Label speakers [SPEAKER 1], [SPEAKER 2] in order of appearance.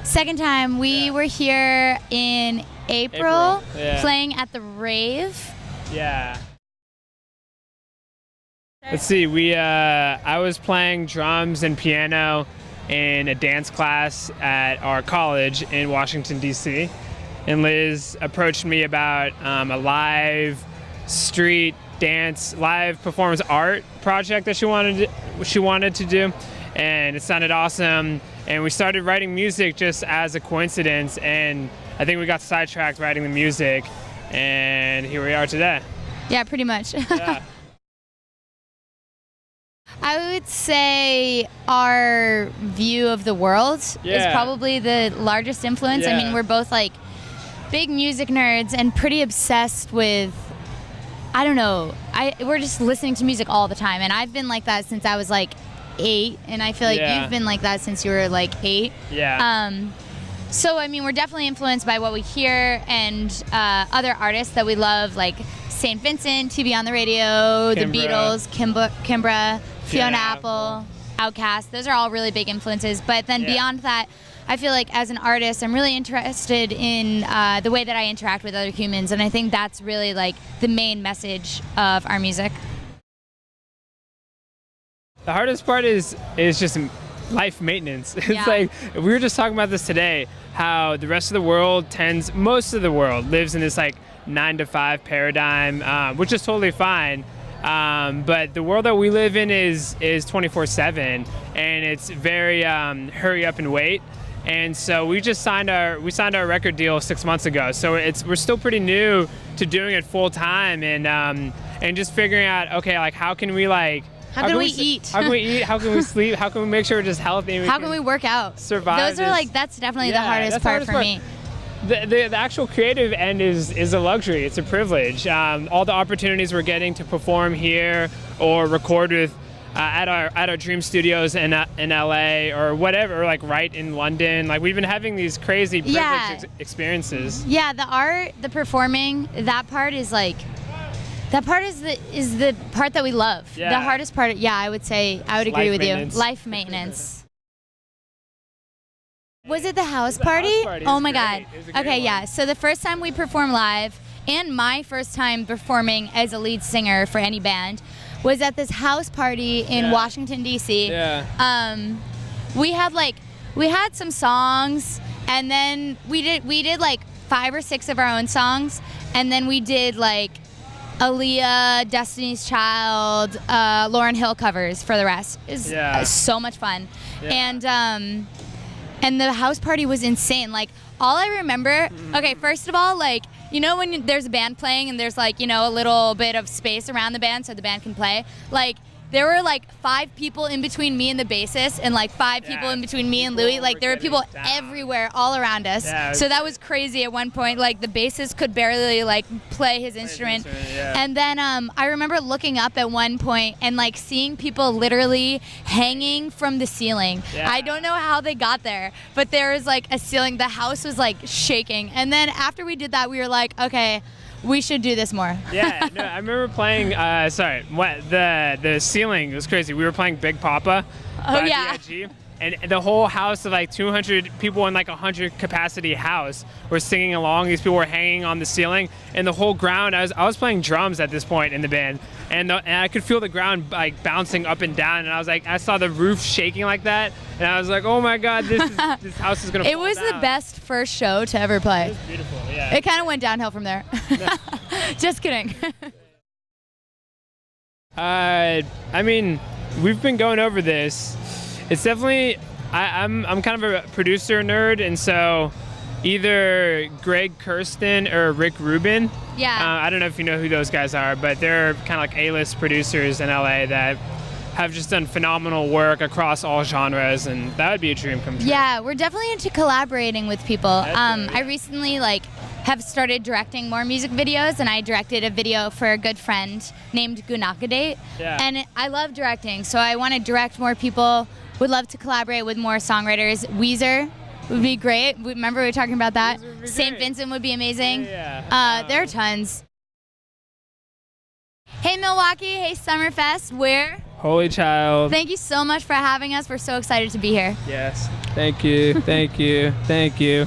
[SPEAKER 1] Second time. We were here in April.
[SPEAKER 2] Yeah.
[SPEAKER 1] Playing at the rave.
[SPEAKER 2] Yeah. Let's see. I was playing drums and piano in a dance class at our college in Washington, D.C. And Liz approached me about a live street dance, live performance art project that she wanted to do, and it sounded awesome. And we started writing music just as a coincidence, and I think we got sidetracked writing the music, and here we are today.
[SPEAKER 1] Yeah, pretty much.
[SPEAKER 2] Yeah.
[SPEAKER 1] I would say our view of the world is probably the largest influence. I mean, we're both like big music nerds and pretty obsessed with, I don't know, we're just listening to music all the time. And I've been like that since I was like 8, and I feel like you've been like that since you were like 8.
[SPEAKER 2] Yeah.
[SPEAKER 1] So, I mean, we're definitely influenced by what we hear and other artists that we love, like St. Vincent, TV on the Radio, The Beatles, Kimbra, Fiona Apple, Outkast. Those are all really big influences. But then beyond that, I feel like as an artist, I'm really interested in the way that I interact with other humans. And I think that's really like the main message of our music.
[SPEAKER 2] The hardest part is just life maintenance. It's like, we were just talking about this today, how the rest of the world most of the world lives in this like 9-to-5 paradigm, which is totally fine. But the world that we live in is 24/7, and it's very hurry up and wait. And so we signed our record deal 6 months ago. So we're still pretty new to doing it full time, and just figuring out, okay, like how can we eat? How can we eat? How can we sleep? How can we make sure we're just healthy?
[SPEAKER 1] How can we work out?
[SPEAKER 2] Survive.
[SPEAKER 1] Those are that's definitely the hardest part for me.
[SPEAKER 2] The actual creative end is a luxury. It's a privilege. All the opportunities we're getting to perform here or record with at our dream studios in LA or whatever, or like right in London. Like we've been having these crazy privileged experiences.
[SPEAKER 1] Yeah, the art, the performing, that part is like. That part is the part that we love.
[SPEAKER 2] Yeah.
[SPEAKER 1] The hardest part, I would agree with you. Life maintenance. Was it the house party? Oh my God. Okay, yeah. So the first time we performed live, and my first time performing as a lead singer for any band, was at this house party in Washington, D.C.
[SPEAKER 2] Yeah.
[SPEAKER 1] We had some songs, and then we did like 5 or 6 of our own songs, and then we did like Aaliyah, Destiny's Child, Lauryn Hill covers for the rest. It was so much fun. Yeah. And the house party was insane. Like, all I remember, okay, first of all, like, you know when there's a band playing and there's like, you know, a little bit of space around the band so the band can play? Like, there were like 5 people in between me and the bassist, and like 5 people in between me and Louie. Like there were people everywhere, all around us. Yeah, so that was crazy at one point. Like the bassist could barely like play his instrument. And then I remember looking up at one point and like seeing people literally hanging from the ceiling. Yeah. I don't know how they got there, but there was like a ceiling. The house was like shaking. And then after we did that, we were like, okay, we should do this more.
[SPEAKER 2] Yeah, no, I remember playing, the ceiling was crazy. We were playing Big Papa by B.I.G., and the whole house of like 200 people in like a 100 capacity house were singing along. These people were hanging on the ceiling, and the whole ground, I was playing drums at this point in the band, and I could feel the ground like bouncing up and down, and I was like, I saw the roof shaking like that, and I was like, oh my God, this house is gonna fall down.
[SPEAKER 1] It was the best first show to ever play.
[SPEAKER 2] It was beautiful, yeah.
[SPEAKER 1] It kind of went downhill from there. Just kidding.
[SPEAKER 2] I mean, we've been going over this. It's definitely, I'm kind of a producer nerd, and so either Greg Kirsten or Rick Rubin.
[SPEAKER 1] Yeah.
[SPEAKER 2] I don't know if you know who those guys are, but they're kind of like A-list producers in LA that have just done phenomenal work across all genres, and that would be a dream come true.
[SPEAKER 1] Yeah, we're definitely into collaborating with people. I recently have started directing more music videos, and I directed a video for a good friend named Gunakadate. Yeah. And I love directing, so I want to direct more people. Would love to collaborate with more songwriters. Weezer would be great. Remember we were talking about that? St. Vincent would be amazing. Yeah. There are tons. Hey Milwaukee, hey Summerfest, we're
[SPEAKER 2] HolyChild.
[SPEAKER 1] Thank you so much for having us. We're so excited to be here.
[SPEAKER 2] Yes. Thank you. Thank you. Thank you.